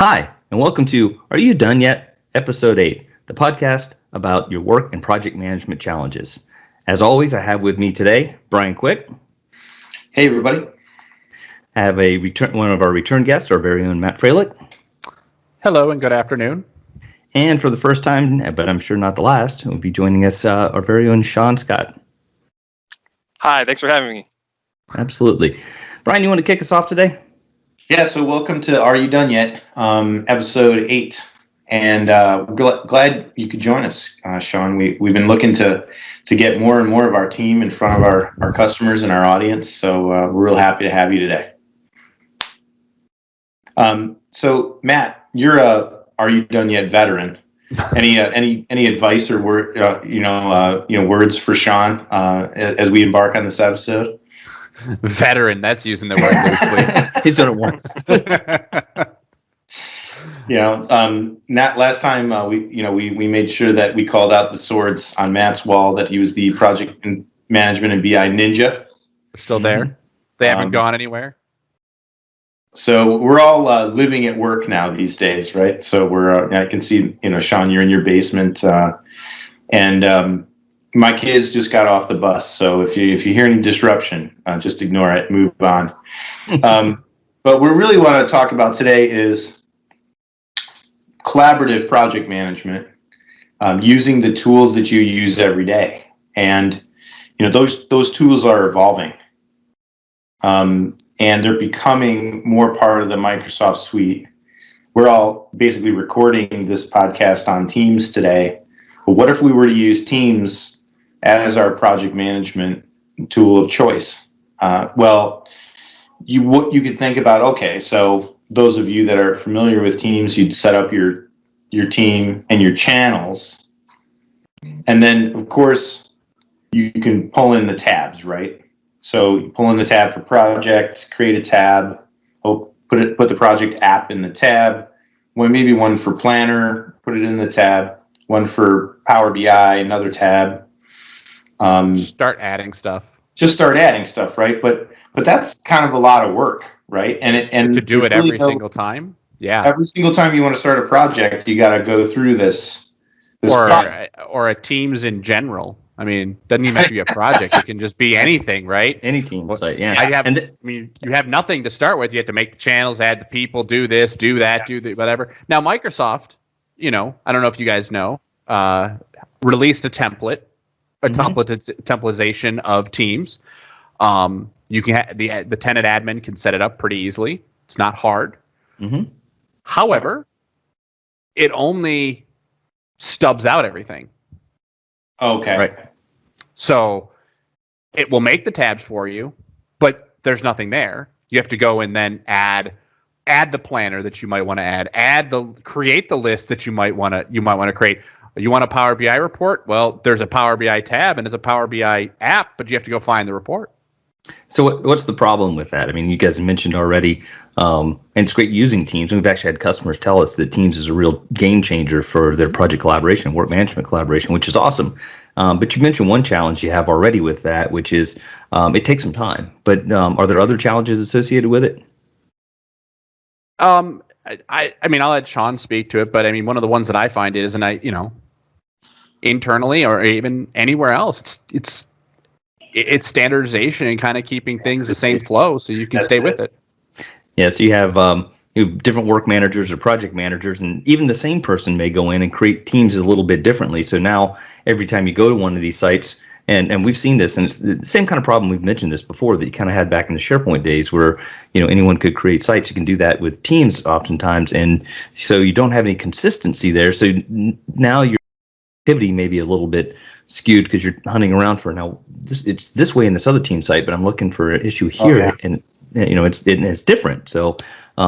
Hi, and welcome to Are You Done Yet? Episode 8, the podcast about your work and project management challenges. As always, I have with me today Bryan Quick. Hey, everybody. I have one of our return guests, our very own Matt Froelich. Hello and good afternoon. And for the first time, but I'm sure not the last, will be joining us our very own Sean Scott. Hi, thanks for having me. Absolutely. Bryan, you want to kick us off today? Yeah, so welcome to Are You Done Yet? Episode 8. And we're glad you could join us, Sean. We've been looking to get more and more of our team in front of our customers and our audience. So we're real happy to have you today. So Matt, you're a Are You Done Yet veteran. Any advice or words for Sean as we embark on this episode? Veteran, that's using the word loosely. He's done it once. Last time we made sure that we called out the swords on Matt's wall that he was the project management and BI ninja. They're still there. They haven't gone anywhere. So we're all living at work now these days, right? So I can see, Sean, you're in your basement, and my kids just got off the bus. So if you hear any disruption, just ignore it, move on. But what we really want to talk about today is collaborative project management, using the tools that you use every day. And those tools are evolving. And they're becoming more part of the Microsoft suite. We're all basically recording this podcast on Teams today. But what if we were to use Teams as our project management tool of choice? You could think about, okay, so those of you that are familiar with Teams, you'd set up your team and your channels. And then, of course, you can pull in the tabs, right? So you pull in the tab for project, create a tab, put the project app in the tab, maybe one for planner, put it in the tab, one for Power BI, another tab. Start adding stuff. Just start adding stuff, right? But that's kind of a lot of work, right? And to do it every single time. Yeah. Every single time you want to start a project, you got to go through this or a Teams in general. I mean, doesn't even have to be a project. It can just be anything, right? Any team site, yeah. You have nothing to start with. You have to make the channels, add the people, do this, do that, do the whatever. Now, Microsoft, I don't know if you guys know, released a template, templatization of Teams. You can the tenant admin can set it up pretty easily. It's not hard. Mm-hmm. However, it only stubs out everything. Okay. Right. So it will make the tabs for you, but there's nothing there. You have to go and then add the planner that you might want to add, create the list that you might want to create. You want a Power BI report? Well, there's a Power BI tab and it's a Power BI app, but you have to go find the report. So what's the problem with that? I mean, you guys mentioned already, and it's great using Teams. We've actually had customers tell us that Teams is a real game changer for their project collaboration, work management collaboration, which is awesome. But you mentioned one challenge you have already with that, which is it takes some time. But are there other challenges associated with it? I mean, I'll let Sean speak to it, but I mean, one of the ones that I find is, and internally or even anywhere else, it's standardization and kind of keeping things the same flow so you can stay with it. Yeah, so you have different work managers or project managers, and even the same person may go in and create teams a little bit differently. So now every time you go to one of these sites, and we've seen this, and it's the same kind of problem we've mentioned this before that you kind of had back in the SharePoint days where anyone could create sites. You can do that with Teams oftentimes, and so you don't have any consistency there. So now your activity may be a little bit skewed because you're hunting around for it's this way in this other team site, but I'm looking for an issue here, and it's different. So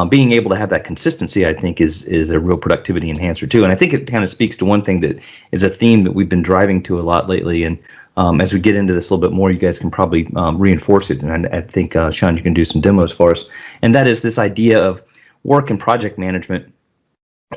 being able to have that consistency, I think, is a real productivity enhancer too. And I think it kind of speaks to one thing that is a theme that we've been driving to a lot lately. And as we get into this a little bit more, you guys can probably reinforce it. And I think Sean, you can do some demos for us. And that is this idea of work and project management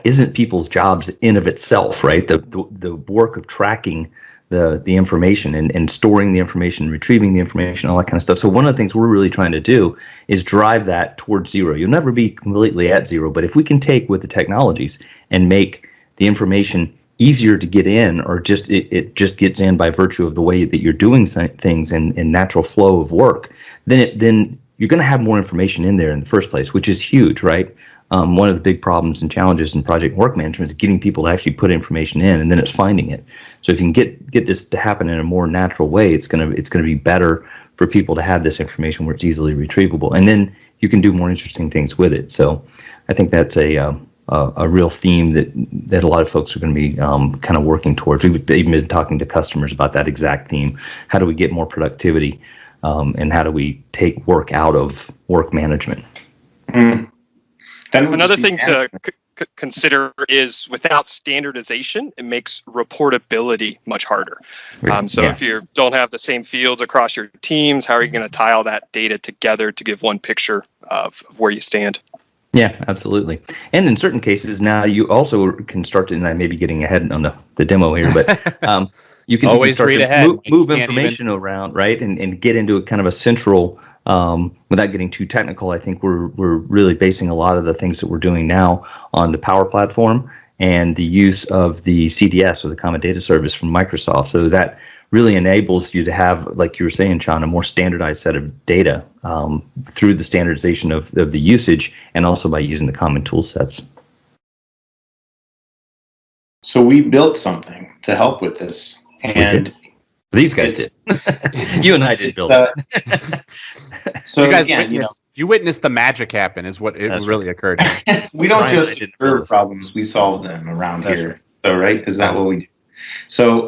isn't people's jobs in of itself, right? The work of tracking the information and storing the information, retrieving the information, all that kind of stuff. So one of the things we're really trying to do is drive that towards zero. You'll never be completely at zero, but if we can take with the technologies and make the information easier to get in, or just it just gets in by virtue of the way that you're doing things and natural flow of work, then you're going to have more information in there in the first place, which is huge, right? One of the big problems and challenges in project work management is getting people to actually put information in, and then it's finding it. So if you can get this to happen in a more natural way, it's gonna be better for people to have this information where it's easily retrievable, and then you can do more interesting things with it. So I think that's a real theme that a lot of folks are going to be kind of working towards. We've even been talking to customers about that exact theme. How do we get more productivity, and how do we take work out of work management? Mm. Another thing to consider is without standardization, it makes reportability much harder. If you don't have the same fields across your teams, how are you going to tie all that data together to give one picture of where you stand? Yeah, absolutely. And in certain cases now you also can start to, and I may be getting ahead on the demo here, but you can Always start read to ahead. move information around, right? And get into a kind of a central, without getting too technical, I think we're really basing a lot of the things that we're doing now on the Power Platform and the use of the CDS, or the Common Data Service from Microsoft. So that really enables you to have, like you were saying, Sean, a more standardized set of data through the standardization of the usage, and also by using the common tool sets. So we built something to help with this, and these guys did. You and I did build it. So you guys again, witnessed the magic happen, is what it really occurred. We don't Bryan, just observe problems; we solve them around here. Right. So, right, is that what we do? So,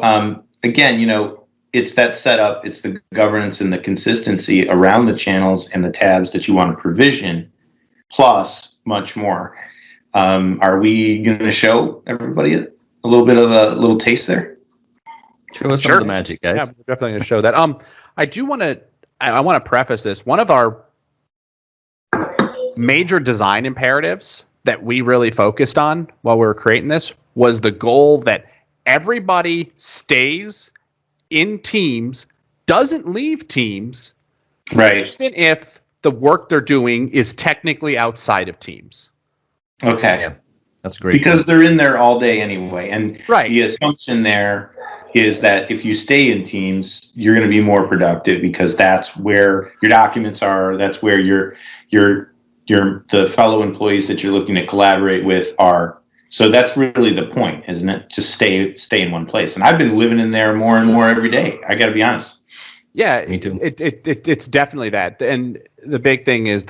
again, it's that setup, it's the governance and the consistency around the channels and the tabs that you want to provision, plus much more. Are we going to show everybody a little bit of a little taste there? Show us some of the magic, guys. Yeah, we're definitely going to show that. I do want to. I want to preface this. One of our major design imperatives that we really focused on while we were creating this was the goal that everybody stays in teams, doesn't leave teams, right? Even if the work they're doing is technically outside of teams. Okay, yeah, that's great. Because they're in there all day anyway, and right. The assumption there is that if you stay in teams, you're going to be more productive because that's where your documents are. That's where the fellow employees that you're looking to collaborate with are. So that's really the point, isn't it? Just stay in one place. And I've been living in there more and more every day. I got to be honest. Yeah, me too. It's definitely that. And the big thing is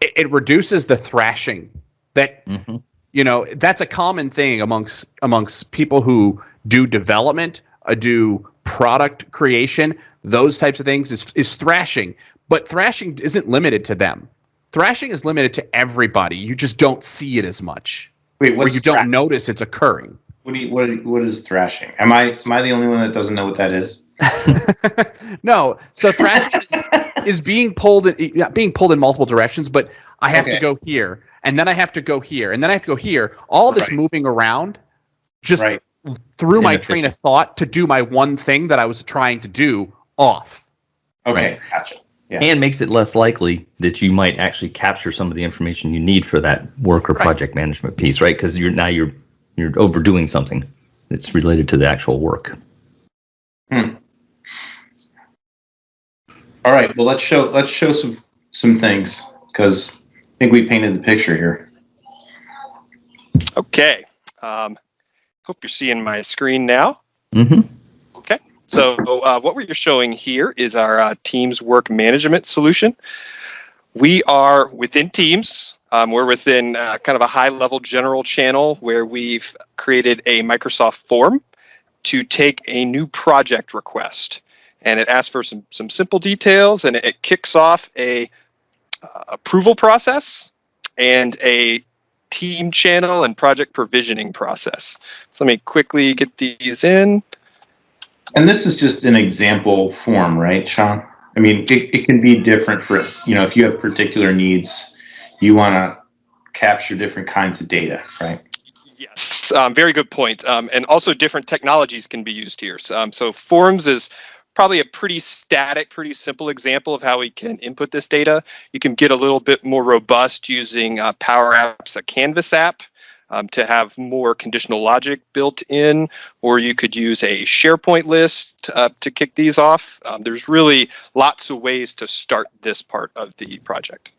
it reduces the thrashing that that's a common thing amongst people who do development, do product creation, those types of things is thrashing. But thrashing isn't limited to them. Thrashing is limited to everybody. You just don't see it as much. Wait, or you don't notice it's occurring. What is thrashing? Am I the only one that doesn't know what that is? No. So thrashing is being pulled in multiple directions, but I have to go here, and then I have to go here, and then I have to go here. All this moving around just threw my train of thought to do my one thing that I was trying to do off. Okay, gotcha. Yeah. And makes it less likely that you might actually capture some of the information you need for that work or project management piece, right? Because you're overdoing something that's related to the actual work. All right. Well, let's show some things, because I think we painted the picture here. Okay. Hope you're seeing my screen now. Mm-hmm. Okay. So what we're showing here is our Teams work management solution. We are within Teams. We're within kind of a high-level general channel where we've created a Microsoft form to take a new project request. And it asks for some simple details, and it kicks off a approval process and a team channel and project provisioning process. So let me quickly get these in. And this is just an example form, right, Sean? I mean, it can be different for, if you have particular needs, you want to capture different kinds of data, right? Yes, very good point. And also different technologies can be used here. So forms is probably a pretty static, pretty simple example of how we can input this data. You can get a little bit more robust using Power Apps, a Canvas app, to have more conditional logic built in, or you could use a SharePoint list to kick these off. There's really lots of ways to start this part of the project.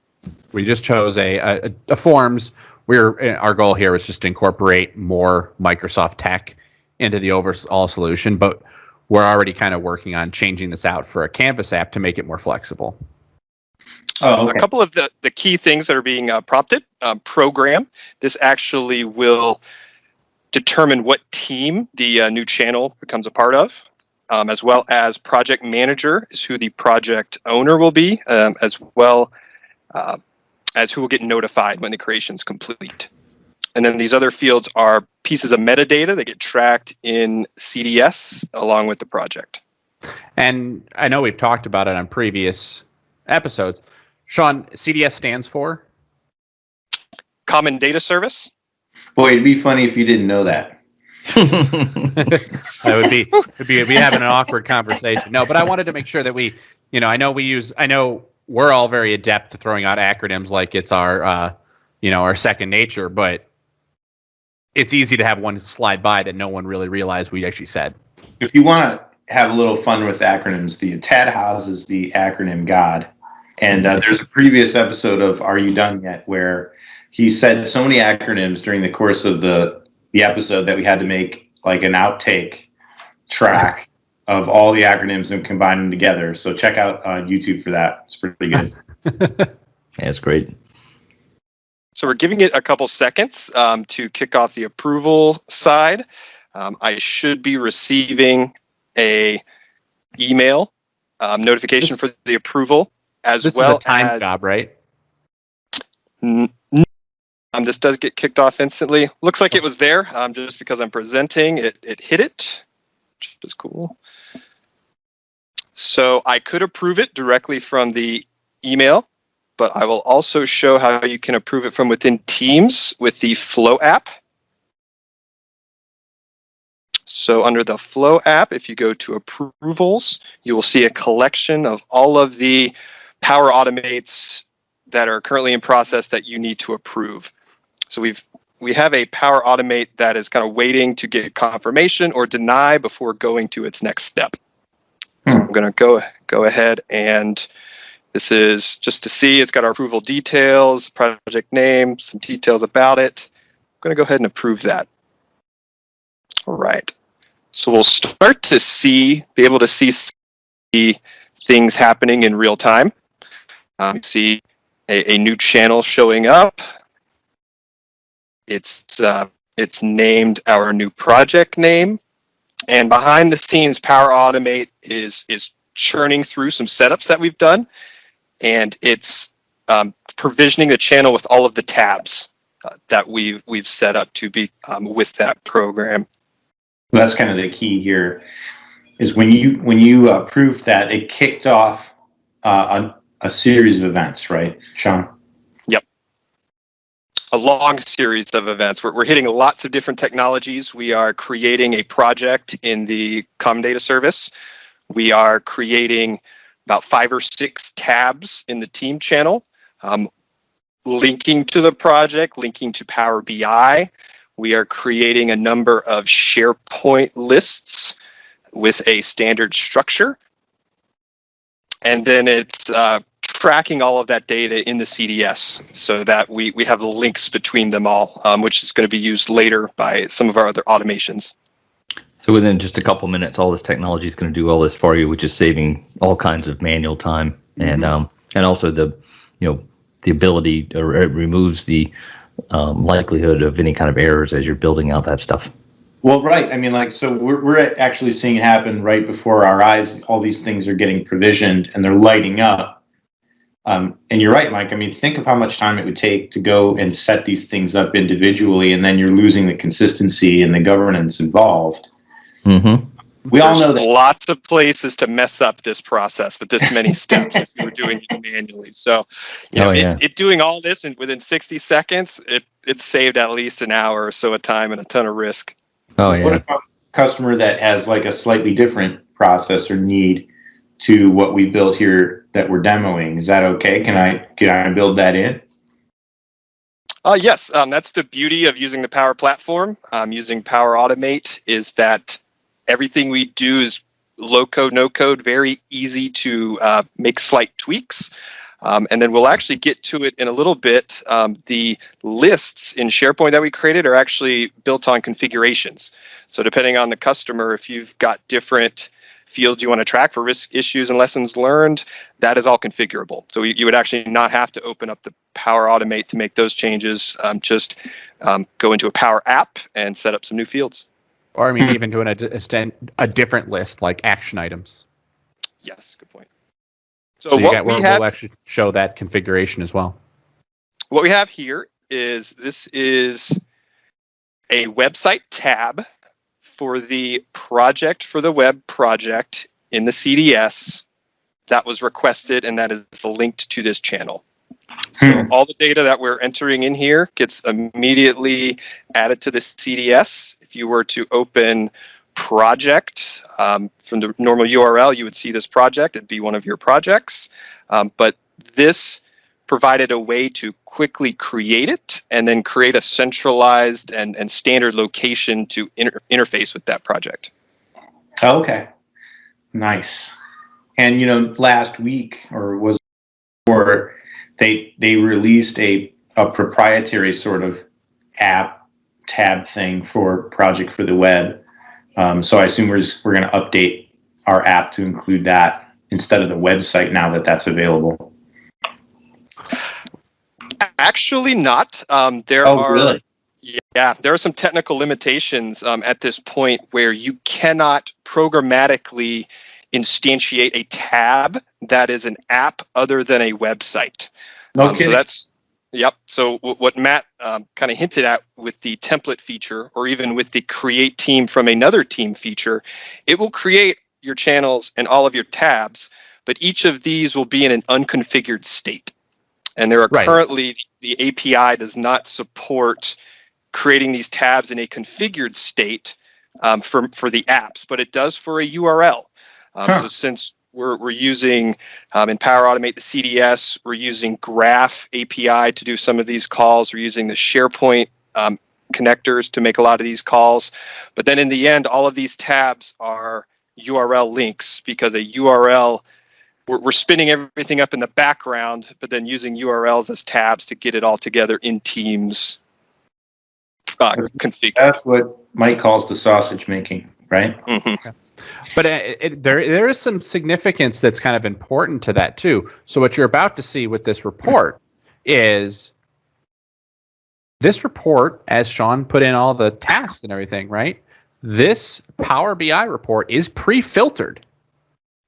We just chose a forms. Our goal here was just to incorporate more Microsoft tech into the overall solution, but we're already kind of working on changing this out for a Canvas app to make it more flexible. Oh, okay. A couple of the key things that are being prompted. Program. This actually will determine what team the new channel becomes a part of, as well as project manager is who the project owner will be, as well as who will get notified when the creation is complete. And then these other fields are pieces of metadata that get tracked in CDS along with the project. And I know we've talked about it on previous episodes. Sean, CDS stands for? Common Data Service. Boy, it'd be funny if you didn't know that. That would be having an awkward conversation. No, but I wanted to make sure that I know we're all very adept to throwing out acronyms like it's our second nature, but it's easy to have one slide by that no one really realized we actually said. If you want to have a little fun with acronyms, the Tad Haas is the acronym god. And there's a previous episode of Are You Done Yet? Where he said so many acronyms during the course of the episode that we had to make like an outtake track of all the acronyms and combine them together. So check out YouTube for that. It's pretty good. Yeah, it's great. So we're giving it a couple seconds to kick off the approval side. I should be receiving a email notification for the approval, as this well is a time as job, right? This does get kicked off instantly. Looks like it was there. Just because I'm presenting, it hit it, which is cool. So I could approve it directly from the email, but I will also show how you can approve it from within Teams with the Flow app. So under the Flow app, if you go to approvals, you will see a collection of all of the Power Automates that are currently in process that you need to approve. So we have a Power Automate that is kind of waiting to get confirmation or deny before going to its next step. So I'm going to go ahead, and this is just to see. It's got our approval details, project name, some details about it. I'm going to go ahead and approve that. All right. So we'll start to be able to see things happening in real time. You see a new channel showing up. It's named our new project name, and behind the scenes, Power Automate is churning through some setups that we've done, and it's provisioning the channel with all of the tabs that we've set up to be with that program. Well, that's kind of the key here. Is when you approved that, it kicked off a series of events, right, Sean? Yep. A long series of events. We're hitting lots of different technologies. We are creating a project in the Common Data Service. We are creating about 5 or 6 tabs in the team channel, linking to the project, linking to Power BI. We are creating a number of SharePoint lists with a standard structure. And then it's tracking all of that data in the CDS so that we have the links between them all, which is going to be used later by some of our other automations. So within just a couple minutes, all this technology is going to do all this for you, which is saving all kinds of manual time, and also the ability, or it removes the likelihood of any kind of errors as you're building out that stuff. Well, right. I mean, so we're actually seeing it happen right before our eyes. All these things are getting provisioned and they're lighting up. And you're right, Mike. I mean, think of how much time it would take to go and set these things up individually, and then you're losing the consistency and the governance involved. Mm-hmm. We all There's know that. lots of places to mess up this process with this many steps if you were doing it manually. So, it doing all this within 60 seconds, it saved at least an hour or so of time and a ton of risk. Oh What yeah. about a customer that has like a slightly different process or need to what we built here that we're demoing? Is that okay? Can I build that in? Yes, that's the beauty of using the Power Platform. Using Power Automate is that everything we do is low code, no code, very easy to make slight tweaks. And then we'll actually get to it in a little bit. The lists in SharePoint that we created are actually built on configurations. So depending on the customer, if you've got different fields you want to track for risk issues and lessons learned, that is all configurable. So you would actually not have to open up the Power Automate to make those changes. Just go into a Power app and set up some new fields. Or I mean, even doing a different list like action items. Yes, good point. So we'll actually show that configuration as well. What we have here is this is a website tab for the project for the web project in the CDS that was requested, and that is linked to this channel. So all the data that we're entering in here gets immediately added to the CDS. If you were to open project from the normal URL, you would see this project. It'd be one of your projects. But this provided a way to quickly create it and then create a centralized and standard location to interface with that project. Okay. Nice. And last week they released a proprietary sort of app tab thing for project for the web. So I assume we're going to update our app to include that instead of the website now that that's available. Actually not. Really? Yeah, there are some technical limitations at this point where you cannot programmatically instantiate a tab that is an app other than a website. No kidding. So that's, yep. So what Matt kind of hinted at with the template feature, or even with the create team from another team feature, it will create your channels and all of your tabs, but each of these will be in an unconfigured state. And there are currently, the API does not support creating these tabs in a configured state for the apps, but it does for a URL. So since we're using in Power Automate the CDS, we're using Graph API to do some of these calls. We're using the SharePoint connectors to make a lot of these calls. But then in the end, all of these tabs are URL links, because a URL, we're spinning everything up in the background, but then using URLs as tabs to get it all together in Teams configured. That's what Mike calls the sausage making, right? Mm-hmm. But there is some significance that's kind of important to that too. So what you're about to see with this report is this report, as Sean put in all the tasks and everything, right? This Power BI report is pre-filtered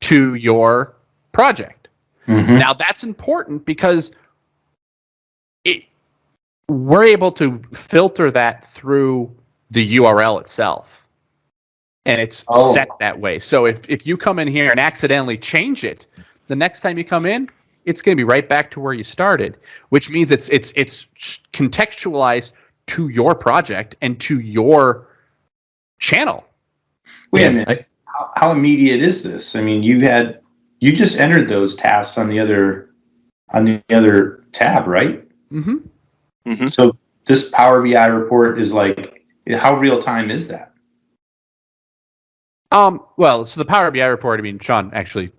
to your project. Mm-hmm. Now that's important because we're able to filter that through the URL itself. And it's set that way. So if you come in here and accidentally change it, the next time you come in, it's going to be right back to where you started, which means it's contextualized to your project and to your channel. Wait a minute. How immediate is this? I mean, you just entered those tasks on the other tab, right? Mm-hmm. Mm-hmm. So this Power BI report is like, how real time is that? Well, so the Power BI report, I mean, Sean actually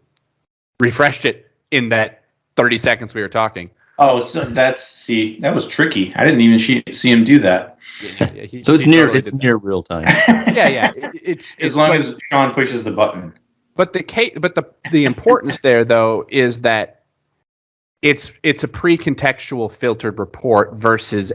refreshed it in that 30 seconds we were talking. Oh, so that was tricky. I didn't even see him do that. Yeah, so it's near real time. Yeah. It's as long as Sean pushes the button. But the importance there though is that it's a pre-contextual filtered report versus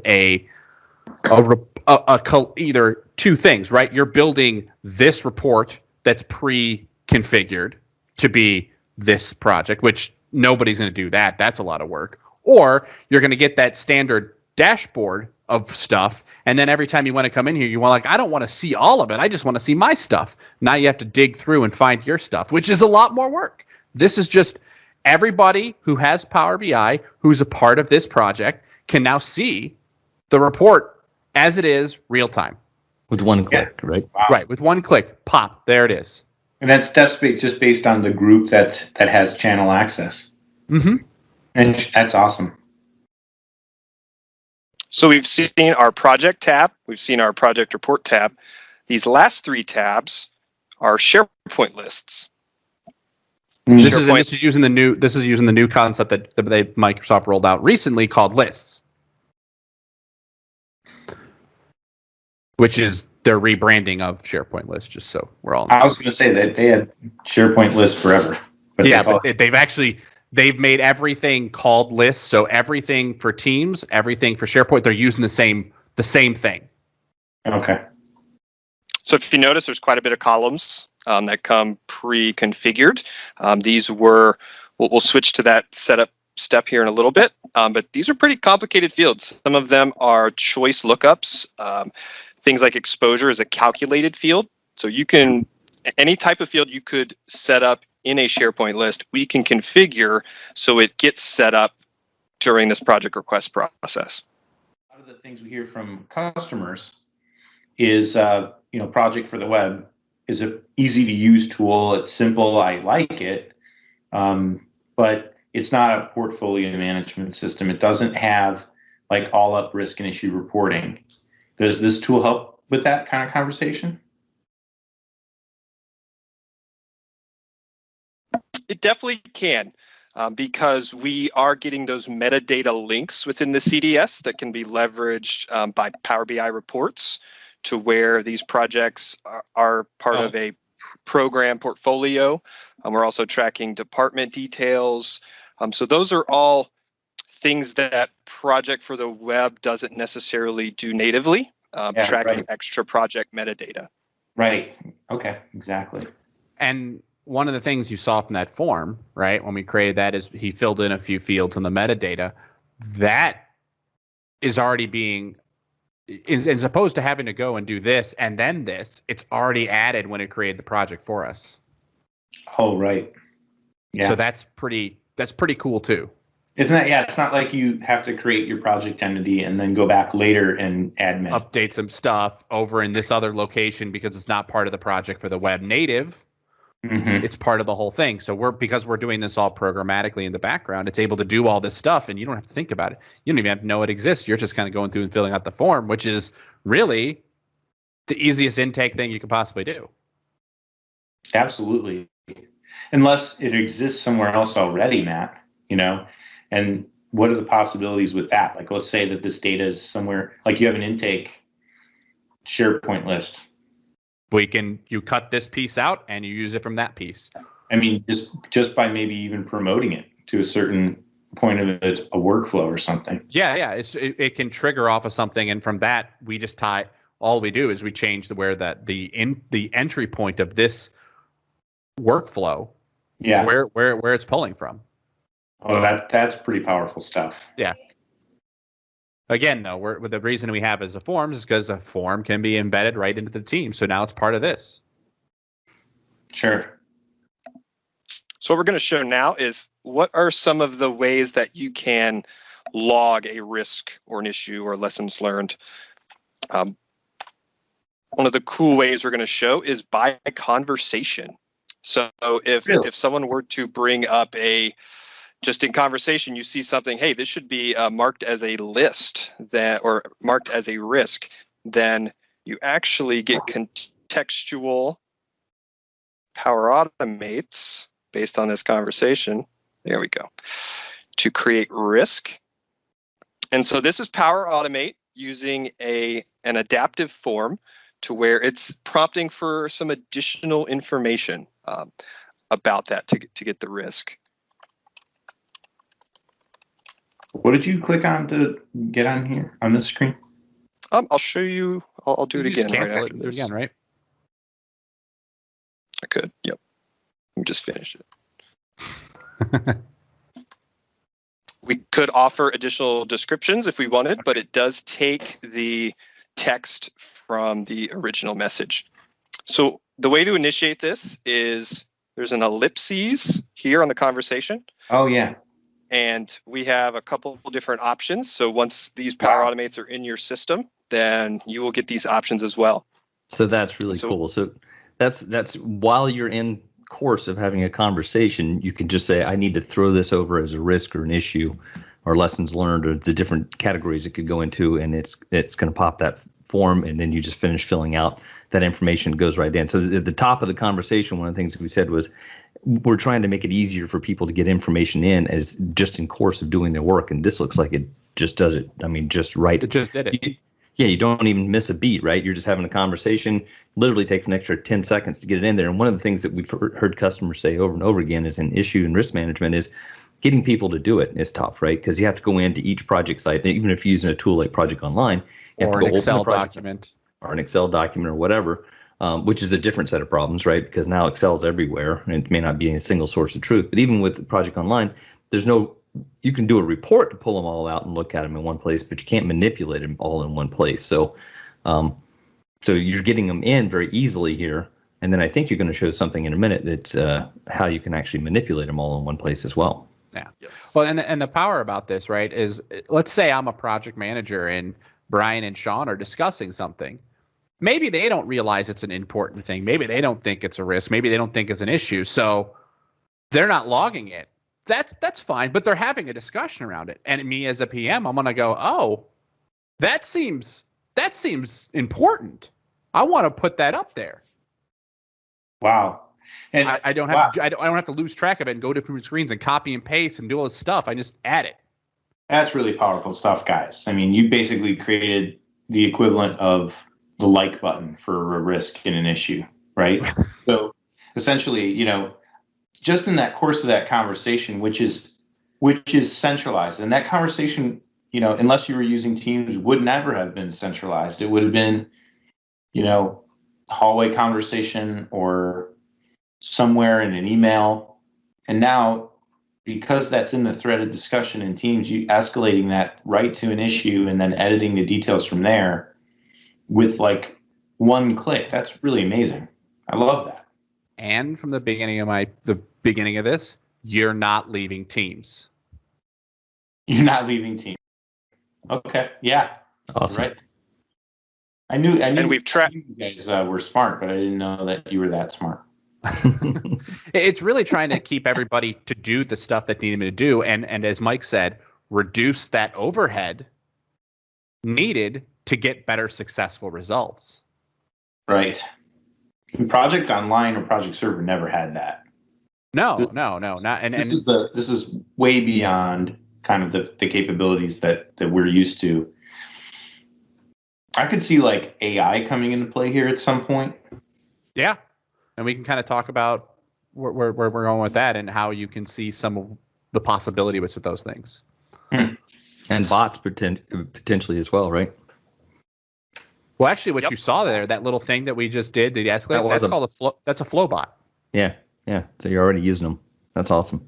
either two things, right? You're building this report that's pre-configured to be this project, which nobody's going to do that. That's a lot of work. Or you're going to get that standard dashboard of stuff. And then every time you want to come in here, you want I don't want to see all of it. I just want to see my stuff. Now you have to dig through and find your stuff, which is a lot more work. This is just everybody who has Power BI, who's a part of this project, can now see the report as it is real time. With one click, right? Wow. Right. With one click, pop, there it is. And that's just based on the group that has channel access. Mm-hmm. And that's awesome. So we've seen our project tab, we've seen our project report tab. These last three tabs are SharePoint lists. This is using the new concept that Microsoft rolled out recently called lists, which is their rebranding of SharePoint lists. Just so we're all. I was going to say that they had SharePoint lists forever. But they've made everything called lists. So everything for Teams, everything for SharePoint, they're using the same thing. Okay. So if you notice, there's quite a bit of columns that come pre-configured. These were, we'll switch to that setup step here in a little bit, but these are pretty complicated fields. Some of them are choice lookups. Things like exposure is a calculated field. So you can, any type of field you could set up in a SharePoint list, we can configure so it gets set up during this project request process. A lot of the things we hear from customers is, project for the web is an easy to use tool. It's simple. I like it. But it's not a portfolio management system. It doesn't have all up risk and issue reporting. Does this tool help with that kind of conversation? It definitely can, because we are getting those metadata links within the CDS that can be leveraged by Power BI reports to where these projects are part of a program portfolio. We're also tracking department details. So those are all things that Project for the Web doesn't necessarily do natively, tracking extra project metadata. Right. Okay, exactly. And one of the things you saw from that form, right, when we created that, is he filled in a few fields in the metadata. That is already being, as opposed to having to go and do this and then this, it's already added when it created the project for us. Oh, right. Yeah. So that's pretty cool too. Isn't that, it's not like you have to create your project entity and then go back later and admin. Update some stuff over in this other location because it's not part of the project for the web native. Mm-hmm. It's part of the whole thing. So because we're doing this all programmatically in the background, it's able to do all this stuff and you don't have to think about it. You don't even have to know it exists. You're just kind of going through and filling out the form, which is really the easiest intake thing you could possibly do. Absolutely. Unless it exists somewhere else already, Matt, and what are the possibilities with that? Let's say that this data is somewhere, you have an intake SharePoint list. You cut this piece out and you use it from that piece. I mean, just by maybe even promoting it to a certain point of a workflow or something. Yeah. It can trigger off of something, and from that we just all we do is we change where the entry point of this workflow. Yeah. Where it's pulling from. Oh, that's pretty powerful stuff. Yeah. Again, though, the reason we have it as a form is because a form can be embedded right into the team. So now it's part of this. Sure. So what we're going to show now is what are some of the ways that you can log a risk or an issue or lessons learned. One of the cool ways we're going to show is by conversation. So if someone were to bring up just in conversation, you see something, hey, this should be marked as a list or marked as a risk, then you actually get contextual Power Automates based on this conversation. There we go. To create risk. And so this is Power Automate using an adaptive form to where it's prompting for some additional information about that to get the risk. What did you click on to get on here on this screen? I'll show you. I'll do it again. Cancel it and do it again, right? I could. Yep. Let me just finish it. We could offer additional descriptions if we wanted, but it does take the text from the original message. So the way to initiate this is there's an ellipses here on the conversation. Oh, yeah. And we have a couple of different options. So once these Power Automates are in your system, then you will get these options as well. So that's really cool. So that's while you're in course of having a conversation, you can just say, I need to throw this over as a risk or an issue or lessons learned or the different categories it could go into, and it's going to pop that form, and then you just finish filling out that information, goes right in. So at the top of the conversation, one of the things that we said was we're trying to make it easier for people to get information in as just in course of doing their work, and this looks like it just does it. I mean, just right. It just did it. You don't even miss a beat, right? You're just having a conversation. Literally takes an extra 10 seconds to get it in there. And one of the things that we've heard customers say over and over again is in issue and risk management is getting people to do it is tough, right? Because you have to go into each project site, even if you're using a tool like Project Online, you have or to go an Excel open the project document. or an Excel document or whatever, which is a different set of problems, right? Because now Excel's everywhere, and it may not be a single source of truth. But even with Project Online, you can do a report to pull them all out and look at them in one place, but you can't manipulate them all in one place. So you're getting them in very easily here. And then I think you're going to show something in a minute that's how you can actually manipulate them all in one place as well. Yeah. Yes. Well, and the power about this, right, is let's say I'm a project manager and Bryan and Sean are discussing something. Maybe they don't realize it's an important thing. Maybe they don't think it's a risk. Maybe they don't think it's an issue. So they're not logging it. That's fine, but they're having a discussion around it. And me as a PM, I'm gonna go, oh, that seems important. I want to put that up there. Wow. And I don't have to, I don't have to lose track of it and go to different screens and copy and paste and do all this stuff. I just add it. That's really powerful stuff, guys. I mean, you basically created the equivalent of the like button for a risk in an issue, right? So essentially, just in that course of that conversation, which is centralized, and that conversation, unless you were using Teams, would never have been centralized. It would have been, hallway conversation or somewhere in an email. And now, because that's in the threaded discussion in Teams, you escalating that right to an issue and then editing the details from there with like one click. That's really amazing. I love that. And from the beginning of this, you're not leaving Teams. You're not leaving Teams. Okay. Yeah. Awesome. Right. I knew and we've tracked. You guys were smart, but I didn't know that you were that smart. It's really trying to keep everybody to do the stuff that needed to do, and as Mike said, reduce that overhead needed to get better successful results. Right. Project Online or Project Server never had that. No, not. And this is way beyond kind of the capabilities that we're used to. I could see like AI coming into play here at some point. Yeah, and we can kind of talk about where we're going with that and how you can see some of the possibility with those things. And bots potentially as well, right? Well, actually, what you saw there, that little thing that we just did, the escalate, that's called a flow. That's a flow bot. Yeah. So you're already using them. That's awesome.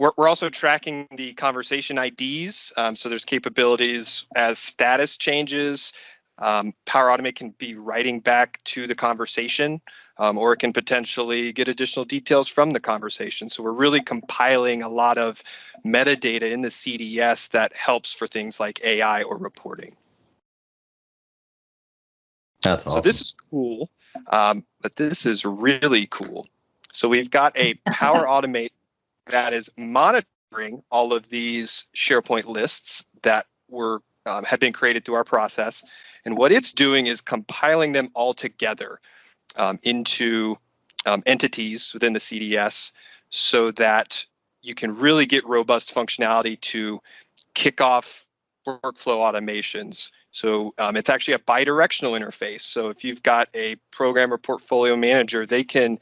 We're also tracking the conversation IDs. So there's capabilities as status changes. Power Automate can be writing back to the conversation, or it can potentially get additional details from the conversation. So we're really compiling a lot of metadata in the CDS that helps for things like AI or reporting. That's awesome. So this is cool, but this is really cool. So we've got a Power Automate that is monitoring all of these SharePoint lists that have been created through our process. And what it's doing is compiling them all together into entities within the CDS so that you can really get robust functionality to kick off workflow automations. So it's actually a bidirectional interface. So if you've got a program or portfolio manager, they can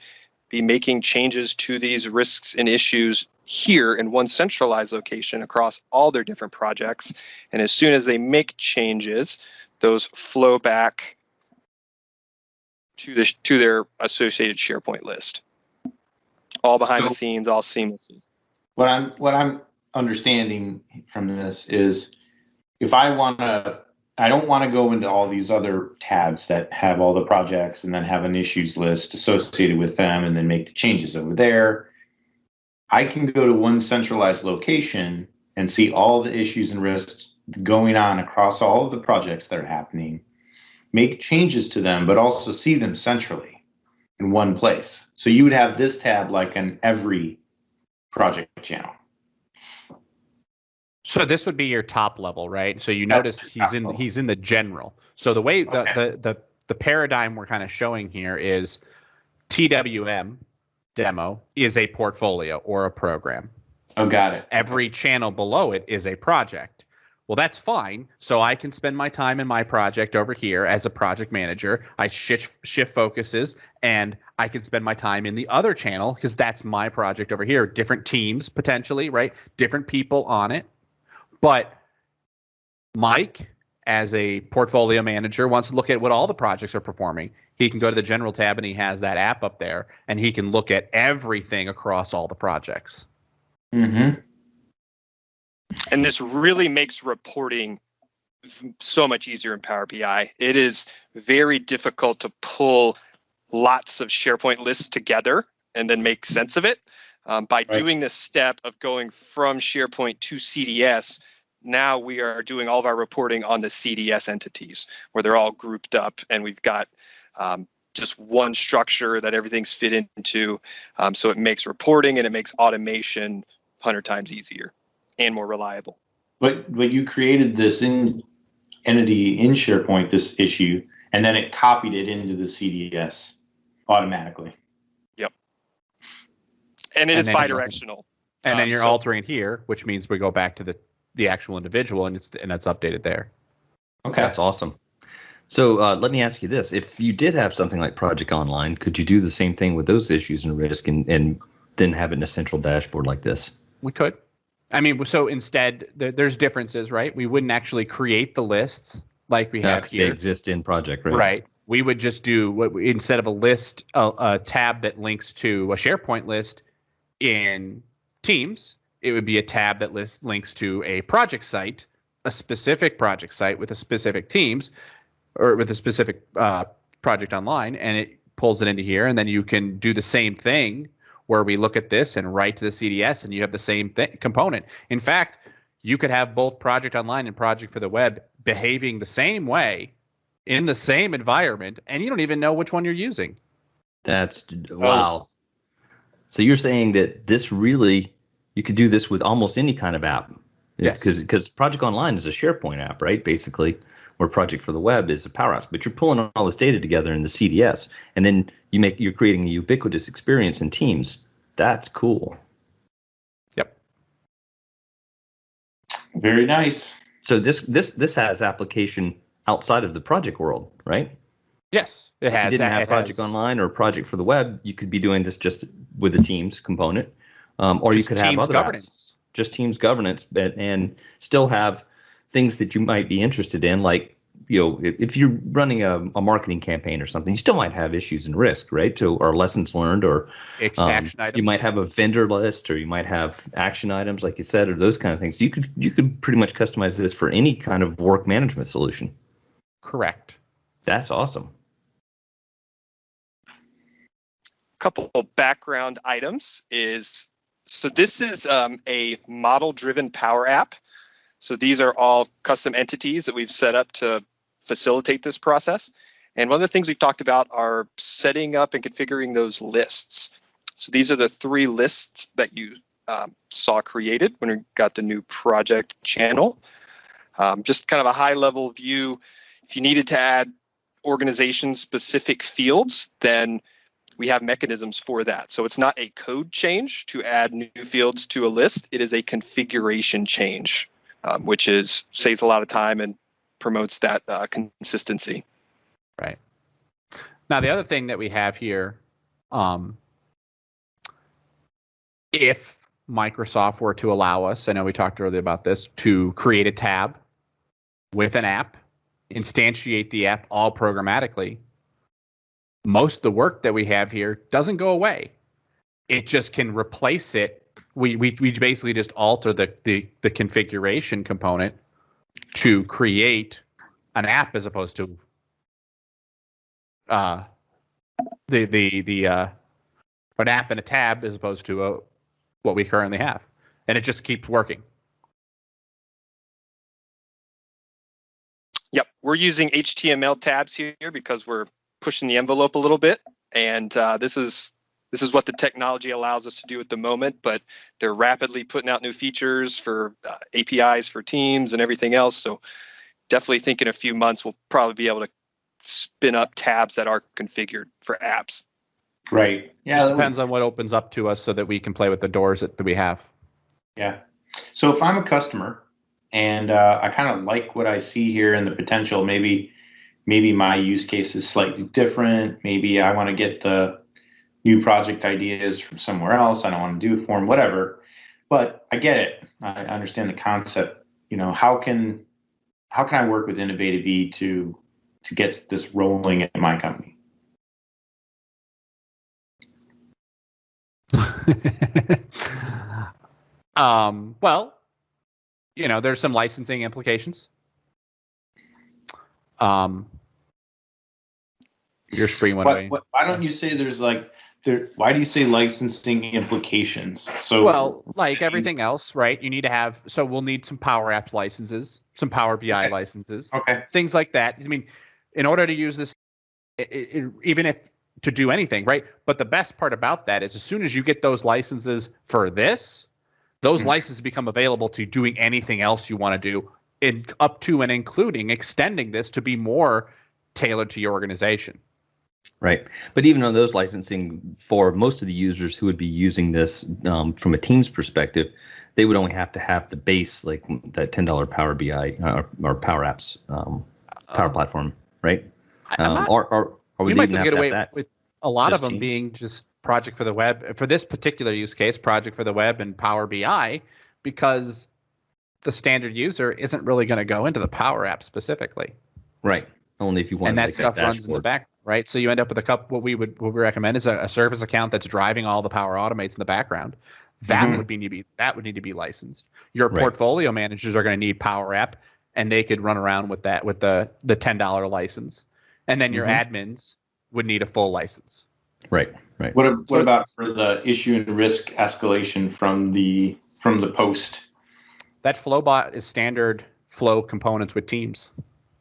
be making changes to these risks and issues here in one centralized location across all their different projects. And as soon as they make changes, those flow back to their associated SharePoint list, all behind the scenes, all seamlessly. What I'm understanding from this is if I don't want to go into all these other tabs that have all the projects and then have an issues list associated with them and then make the changes over there. I can go to one centralized location and see all the issues and risks going on across all of the projects that are happening, make changes to them, but also see them centrally in one place. So you would have this tab like in every project channel. So this would be your top level, right? So you notice he's in the general. So the way the paradigm we're kind of showing here is TWM demo is a portfolio or a program. Oh, got it. Every channel below it is a project. Well, that's fine. So I can spend my time in my project over here as a project manager. I shift focuses, and I can spend my time in the other channel because that's my project over here. Different teams potentially, right? Different people on it. But Mike, as a portfolio manager, wants to look at what all the projects are performing. He can go to the general tab and he has that app up there, and he can look at everything across all the projects. Mm-hmm. And this really makes reporting so much easier in Power BI. It is very difficult to pull lots of SharePoint lists together and then make sense of it. By doing this step of going from SharePoint to CDS, now we are doing all of our reporting on the CDS entities where they're all grouped up and we've got just one structure that everything's fit into. So it makes reporting and it makes automation 100 times easier and more reliable. But you created this entity in SharePoint, this issue, and then it copied it into the CDS automatically. Yep. And it is bidirectional. And then you're altering here, which means we go back to the actual individual, and that's updated there. Okay, that's awesome. So let me ask you this: if you did have something like Project Online, could you do the same thing with those issues and risk, and then have it in a central dashboard like this? We could. I mean, so instead, there's differences, right? We wouldn't actually create the lists like we have here. They exist in Project, right? Right. We would just do instead of a list, a tab that links to a SharePoint list in Teams, it would be a tab that links to a project site, a specific project site with a specific teams or with a specific project online, and it pulls it into here. And then you can do the same thing where we look at this and write to the CDS, and you have the same component. In fact, you could have both Project Online and Project for the Web behaving the same way in the same environment, and you don't even know which one you're using. That's wow. So you're saying that this really, you could do this with almost any kind of app. Yes. Because Project Online is a SharePoint app, right? Basically, where Project for the Web is a Power Apps. But you're pulling all this data together in the CDS, and then you're creating a ubiquitous experience in Teams. That's cool. Yep. Very nice. So this has application outside of the project world, right? Yes, it has. If you didn't have Project Online or Project for the Web, you could be doing this just with the Teams component, or you could have other governance. Just Teams governance, and still have things that you might be interested in, like, you know, if you're running a marketing campaign or something, you still might have issues and risk, right? Or lessons learned, or action items. You might have a vendor list, or you might have action items, like you said, or those kind of things. You could pretty much customize this for any kind of work management solution. Correct. That's awesome. Couple of background items is, so this is a model-driven Power App. So these are all custom entities that we've set up to facilitate this process. And one of the things we've talked about are setting up and configuring those lists. So these are the 3 lists that you saw created when we got the new project channel. Just kind of a high-level view. If you needed to add organization-specific fields, then we have mechanisms for that. So it's not a code change to add new fields to a list. It is a configuration change, which saves a lot of time and promotes that consistency. Right. Now, the other thing that we have here, if Microsoft were to allow us, I know we talked earlier about this, to create a tab with an app, instantiate the app all programmatically, most of the work that we have here doesn't go away. It just can replace it we basically just alter the configuration component to create an app as opposed to an app and a tab as opposed to what we currently have, and it just keeps working. Yep, we're using HTML tabs here because we're pushing the envelope a little bit, and this is what the technology allows us to do at the moment. But they're rapidly putting out new features for APIs for Teams and everything else. So definitely think in a few months we'll probably be able to spin up tabs that are configured for apps. Right. Yeah, it just depends on what opens up to us so that we can play with the doors that we have. Yeah. So if I'm a customer and I kind of like what I see here and the potential, maybe my use case is slightly different. Maybe I want to get the new project ideas from somewhere else. I don't want to do it for them, whatever. But I get it. I understand the concept. How can I work with Innovative E to get this rolling at my company? Well, there's some licensing implications. Your screen went away. Why don't you say why do you say licensing implications? So, well, like everything else, right? You need to have, so we'll need some Power Apps licenses, some Power BI licenses, things like that. I mean, in order to use this, even if to do anything, right? But the best part about that is as soon as you get those licenses for this, those licenses become available to doing anything else you want to do, up to and including extending this to be more tailored to your organization. Right. But even on those licensing, for most of the users who would be using this from a Teams perspective, they would only have to have the base, like that $10 Power BI or Power Apps Power Platform, right? Or would you they might even have get to away have that? with a lot of them Teams? being just Project for the Web. For this particular use case, Project for the Web and Power BI, because the standard user isn't really going to go into the Power App specifically. Right. Only if you want. And that stuff runs in the back, right? So you end up with what we recommend is a service account that's driving all the Power Automates in the background. That would need to be licensed. Your portfolio managers are going to need Power App, and they could run around with that with the $10 license. And then your admins would need a full license. Right. What about for the issue and risk escalation from the post? That Flowbot is standard Flow components with Teams.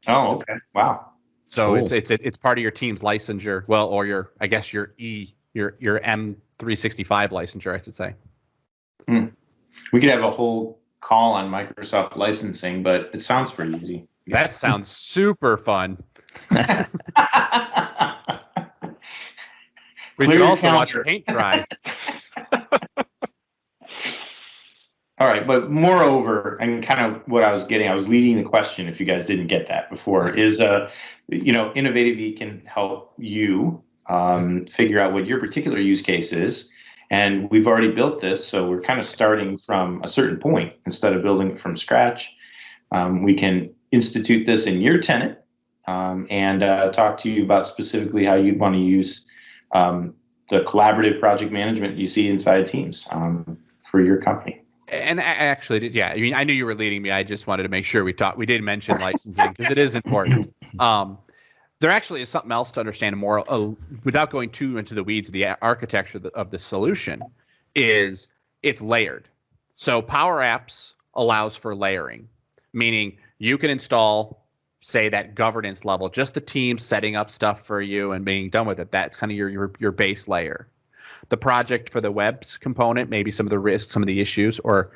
Oh, okay. Wow. So cool. It's part of your Teams licensure. Well, or your M365 licensure, I should say. We could have a whole call on Microsoft licensing, but it sounds pretty easy. That sounds super fun. We could also watch paint dry. All right, but moreover, and kind of what I was leading the question, if you guys didn't get that before, is, Innovative E can help you figure out what your particular use case is. And we've already built this, so we're kind of starting from a certain point instead of building it from scratch. We can institute this in your tenant and talk to you about specifically how you'd want to use the collaborative project management you see inside Teams for your company. And actually, yeah, I mean, I knew you were leading me. I just wanted to make sure we did mention licensing because it is important. There actually is something else to understand more without going too into the weeds of the architecture of the solution is it's layered. So Power Apps allows for layering, meaning you can install, say, that governance level, just the team setting up stuff for you and being done with it. That's kind of your base layer. The Project for the Web's component, maybe some of the risks, some of the issues, or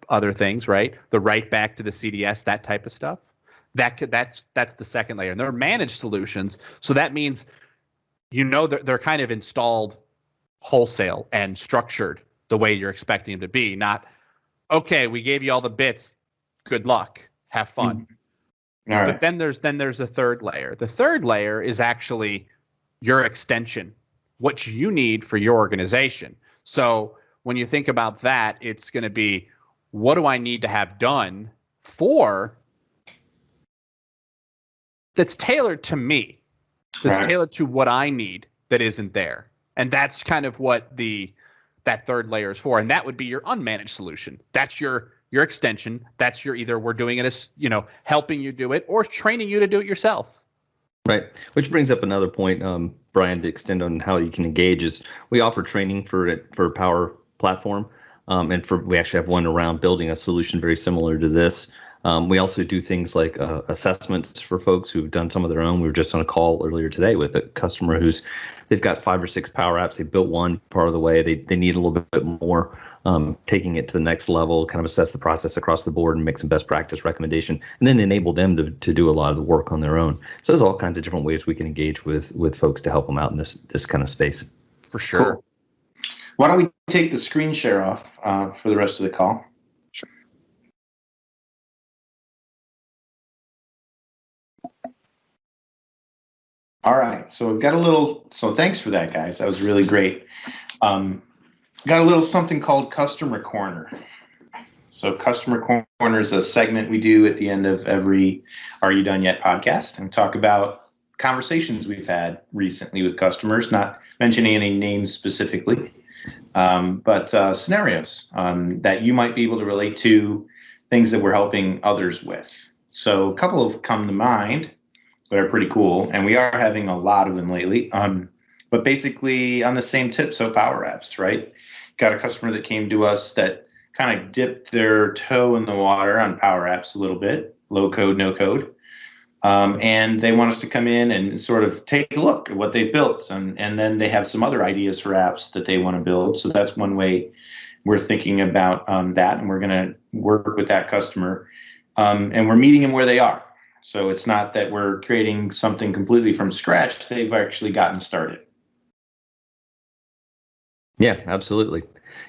other things, right? The write back to the CDS, that type of stuff. That's the second layer. And they're managed solutions, so that means they're kind of installed wholesale and structured the way you're expecting them to be. Not, okay, we gave you all the bits, good luck, have fun. All right. But then there's a third layer. The third layer is actually your extension, what you need for your organization. So when you think about that, it's going to be, what do I need to have done that's tailored to me, that's tailored to what I need that isn't there. And that's kind of what the that third layer is for. And that would be your unmanaged solution. That's your extension. That's your either we're doing it as, helping you do it or training you to do it yourself. Right. Which brings up another point, Bryan, to extend on how you can engage is we offer training for Power Platform. We actually have one around building a solution very similar to this. We also do things like assessments for folks who've done some of their own. We were just on a call earlier today with a customer they've got 5 or 6 Power Apps. They built one part of the way. They need a little bit more, taking it to the next level, kind of assess the process across the board and make some best practice recommendation, and then enable them to do a lot of the work on their own. So there's all kinds of different ways we can engage with folks to help them out in this kind of space. For sure. Cool. Why don't we take the screen share off for the rest of the call? Sure. All right, so we've got thanks for that, guys. That was really great. Got a little something called Customer Corner. So Customer Corner is a segment we do at the end of every Are You Done Yet podcast, and talk about conversations we've had recently with customers, not mentioning any names specifically, but scenarios that you might be able to relate to, things that we're helping others with. So a couple have come to mind that are pretty cool, and we are having a lot of them lately. But basically on the same tip, so Power Apps, right? Got a customer that came to us that kind of dipped their toe in the water on Power Apps a little bit, low code, no code. And they want us to come in and sort of take a look at what they built. And then they have some other ideas for apps that they want to build. So that's one way we're thinking about that. And we're going to work with that customer. And we're meeting them where they are. So it's not that we're creating something completely from scratch. They've actually gotten started. Yeah, absolutely.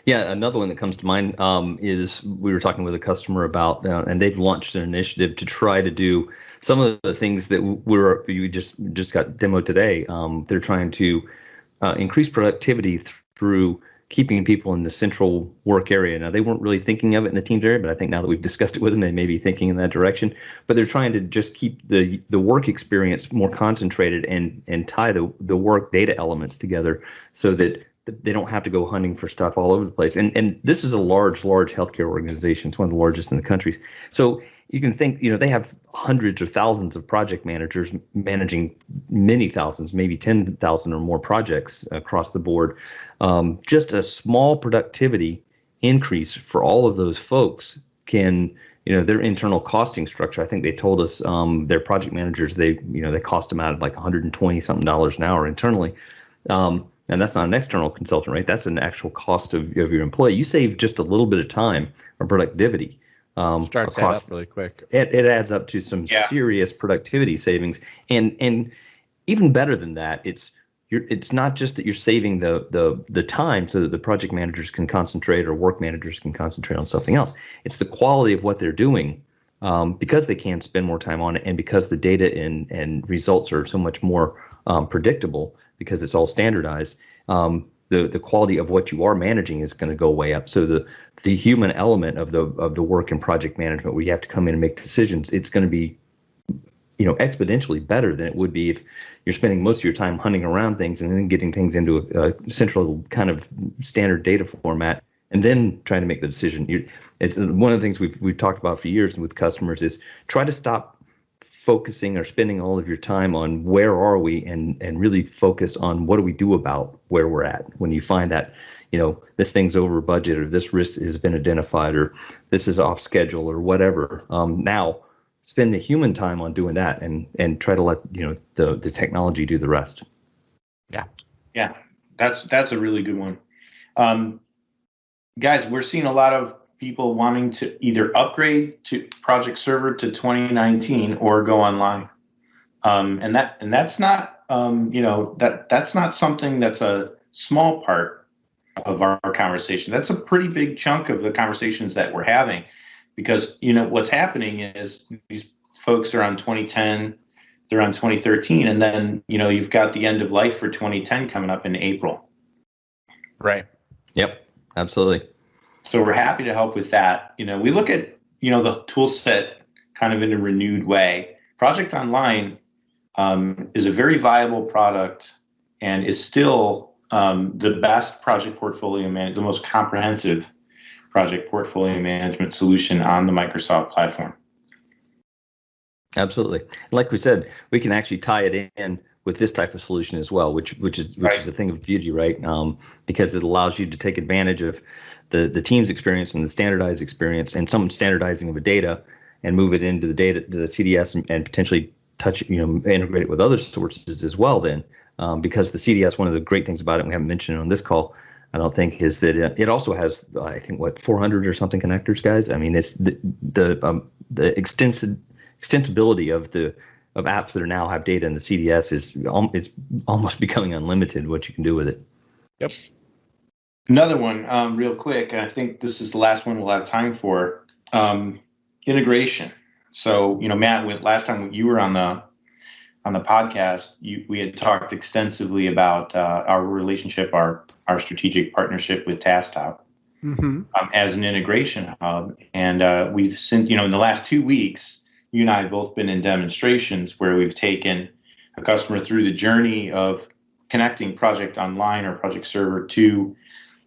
Yeah, another one that comes to mind is we were talking with a customer about, and they've launched an initiative to try to do some of the things that we just got demoed today. They're trying to increase productivity through keeping people in the central work area. Now, they weren't really thinking of it in the Teams area, but I think now that we've discussed it with them, they may be thinking in that direction. But they're trying to just keep the work experience more concentrated and tie the work data elements together so that they don't have to go hunting for stuff all over the place. And this is a large healthcare organization. It's one of the largest in the country. So you can think, they have hundreds or thousands of project managers managing many thousands, maybe 10,000 or more projects across the board. Just a small productivity increase for all of those folks can, their internal costing structure. I think they told us their project managers, they cost them out at like $120 something an hour internally. And that's not an external consultant, right? That's an actual cost of your employee. You save just a little bit of time or productivity. Starts to add up really quick. It adds up to some serious productivity savings, and even better than that, it's not just that you're saving the time so that the project managers can concentrate or work managers can concentrate on something else. It's the quality of what they're doing, because they can spend more time on it, and because the data and results are so much more predictable because it's all standardized. The quality of what you are managing is going to go way up. So the human element of the work and project management, where you have to come in and make decisions, it's going to be exponentially better than it would be if you're spending most of your time hunting around things and then getting things into a central kind of standard data format and then trying to make the decision. It's one of the things we've talked about for years with customers is try to stop focusing or spending all of your time on where are we and really focus on what do we do about where we're at. When you find that, this thing's over budget or this risk has been identified or this is off schedule or whatever, now spend the human time on doing that and try to let, the technology do the rest. Yeah, that's a really good one. Guys, we're seeing a lot of people wanting to either upgrade to Project Server to 2019 or go online, and that's not that's not something that's a small part of our conversation. That's a pretty big chunk of the conversations that we're having, because what's happening is these folks are on 2010, they're on 2013, and then you've got the end of life for 2010 coming up in April. Right. Yep. Absolutely. So we're happy to help with that. We look at, the tool set kind of in a renewed way. Project Online is a very viable product and is still the best project portfolio the most comprehensive project portfolio management solution on the Microsoft platform. Absolutely. Like we said, we can actually tie it in with this type of solution as well, which is the thing of beauty, right? Because it allows you to take advantage of the team's experience and the standardized experience and some standardizing of the data and move it into the CDS and potentially integrate it with other sources as well then. Because the CDS, one of the great things about it, we haven't mentioned it on this call, I don't think, is that it also has, I think, 400 or something connectors, guys. I mean, it's the extensibility of apps that now have data in the CDS is almost becoming unlimited. What you can do with it. Yep. Another one, real quick, and I think this is the last one we'll have time for. Integration. So, Matt, last time you were on the podcast, we had talked extensively about our relationship, our strategic partnership with TaskTop as an integration hub. And we've since, in the last 2 weeks, you and I have both been in demonstrations where we've taken a customer through the journey of connecting Project Online or Project Server to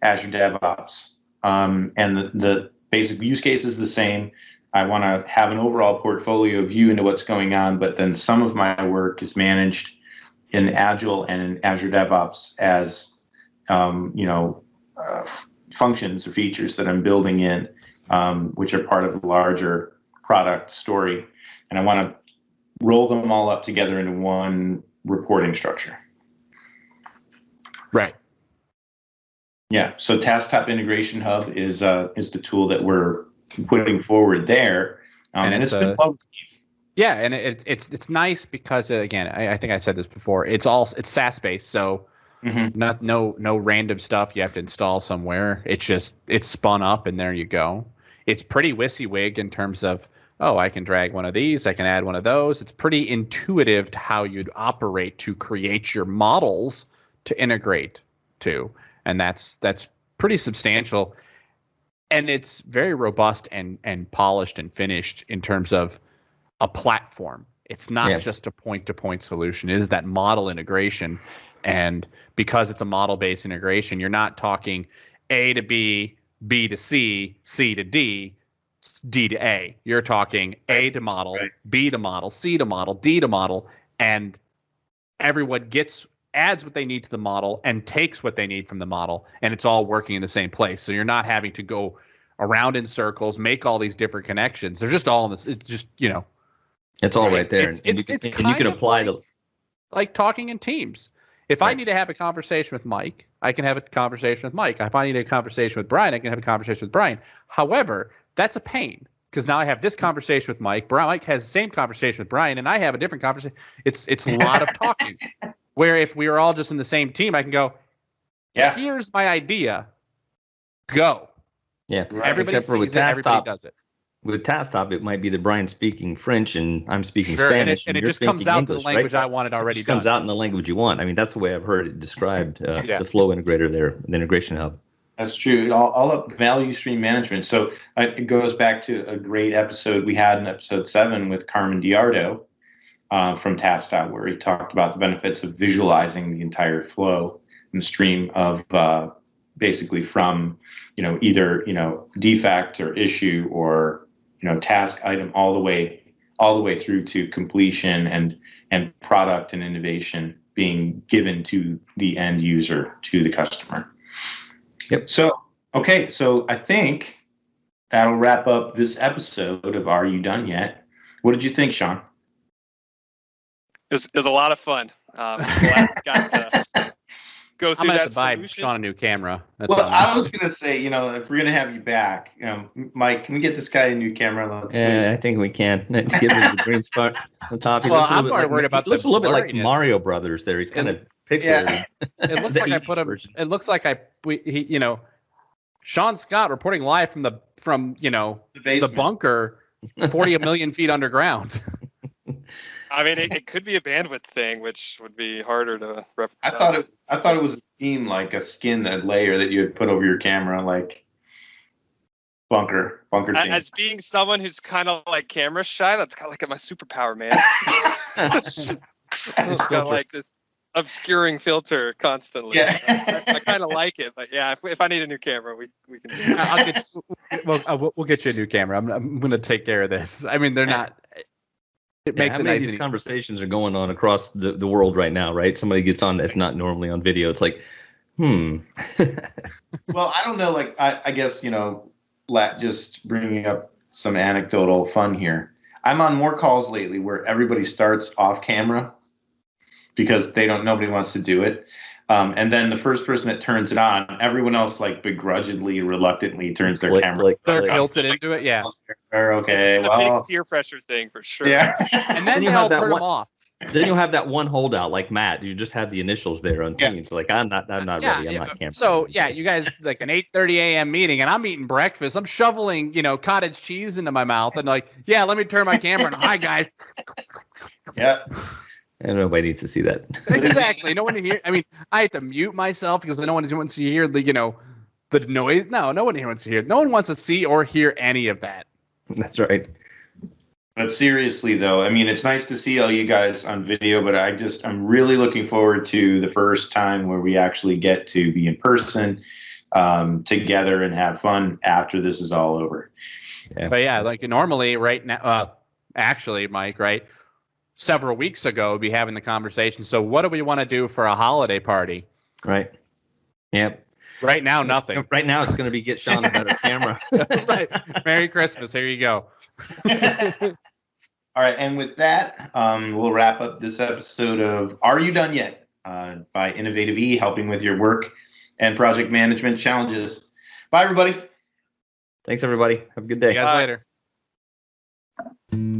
Azure DevOps. And the basic use case is the same. I want to have an overall portfolio view into what's going on, but then some of my work is managed in Agile and in Azure DevOps as, functions or features that I'm building in, which are part of a larger product story. And I want to roll them all up together into one reporting structure. Right. Yeah. So TaskTop Integration Hub is the tool that we're putting forward there, and it's been yeah, and it's nice because again, I think I said this before. It's SaaS based, so no random stuff you have to install somewhere. It's spun up and there you go. It's pretty WYSIWYG in terms of I can drag one of these, I can add one of those. It's pretty intuitive to how you'd operate to create your models to integrate to, and that's pretty substantial. And it's very robust and polished and finished in terms of a platform. It's not just a point-to-point solution. It is that model integration. And because it's a model-based integration, you're not talking A to B, B to C, C to D, D to A. You're talking A to model, B to model, C to model, D to model, and everyone adds what they need to the model and takes what they need from the model, and it's all working in the same place. So you're not having to go around in circles, make all these different connections. They're just all in this. It's just, it's all right there. And you can apply like talking in teams. If I need to have a conversation with Mike, I can have a conversation with Mike. If I need a conversation with Brian, I can have a conversation with Brian. However, that's a pain because now I have this conversation with Mike. Mike has the same conversation with Brian, and I have a different conversation. It's a lot of talking. Where if we were all just in the same team, I can go, here's my idea, go. Yeah, everybody except for with everybody does it. With TaskTop, it might be that Brian's speaking French and I'm speaking Spanish. And it just comes out in the language I wanted already done. It comes out in the language you want. I mean, that's the way I've heard it described, the Flow Integrator there, the Integration Hub. That's true. All up value stream management. So it goes back to a great episode we had in episode 7 with Carmen Diardo from TaskTop, where he talked about the benefits of visualizing the entire flow and stream of basically from either defect or issue or task item all the way through to completion and product and innovation being given to the end user, to the customer. Yep. So I think that'll wrap up this episode of Are You Done Yet? What did you think, Sean? It was a lot of fun. Glad we got to go through I'm gonna that have to buy solution. Sean a new camera. I was gonna say, if we're gonna have you back, Mike, can we get this guy a new camera? I think we can. Give him the green spot on top. Well, I'm more worried about looks a little bit like blurriness. Mario Brothers. There, he's kind of pixelated. It looks like I put him. Version. It looks like Sean Scott reporting live from the bunker, 40 million feet underground. I mean, it could be a bandwidth thing, which would be harder to replicate. I thought it was a scheme, like a skin, that layer that you would put over your camera, like bunker thing. As being someone who's kind of like camera shy, that's kind of like my superpower, man. It's got like this obscuring filter constantly. Yeah. I kind of like it, but yeah, if I need a new camera, we can do it. We'll get you a new camera. I'm going to take care of this. I mean, they're not. It makes how it many nice. of these conversations are going on across the world right now, right? Somebody gets on that's not normally on video. It's like, Well, I don't know. Like, I guess, just bringing up some anecdotal fun here. I'm on more calls lately where everybody starts off camera because nobody wants to do it. And then the first person that turns it on, everyone else like begrudgingly, reluctantly turns their camera. They're tilted into it, yeah. Okay, It's a big peer pressure thing for sure. Yeah. And then you they have all that turn one- them off. then you'll have that one holdout like Matt. You just have the initials there on Teams. Like, I'm not ready. I'm not camera. So yeah, you guys like an 8:30 a.m. meeting, and I'm eating breakfast. I'm shoveling, cottage cheese into my mouth, and like, yeah, let me turn my camera on. Hi guys. Yeah. And nobody needs to see that. Exactly. No one here. I mean, I have to mute myself because no one wants to hear the the noise. No one here wants to hear. No one wants to see or hear any of that. That's right. But seriously, though, I mean, it's nice to see all you guys on video, but I'm really looking forward to the first time where we actually get to be in person together and have fun after this is all over. Yeah. But yeah, like normally right now, actually, Mike, right? Several weeks ago, we'd be having the conversation. So what do we want to do for a holiday party? Right. Yep. Right now, nothing. Right now, it's going to be get Sean a better camera. Right. Merry Christmas. Here you go. All right, and with that, we'll wrap up this episode of Are You Done Yet? By Innovative E, helping with your work and project management challenges. Bye, everybody. Thanks, everybody. Have a good day. See you guys later.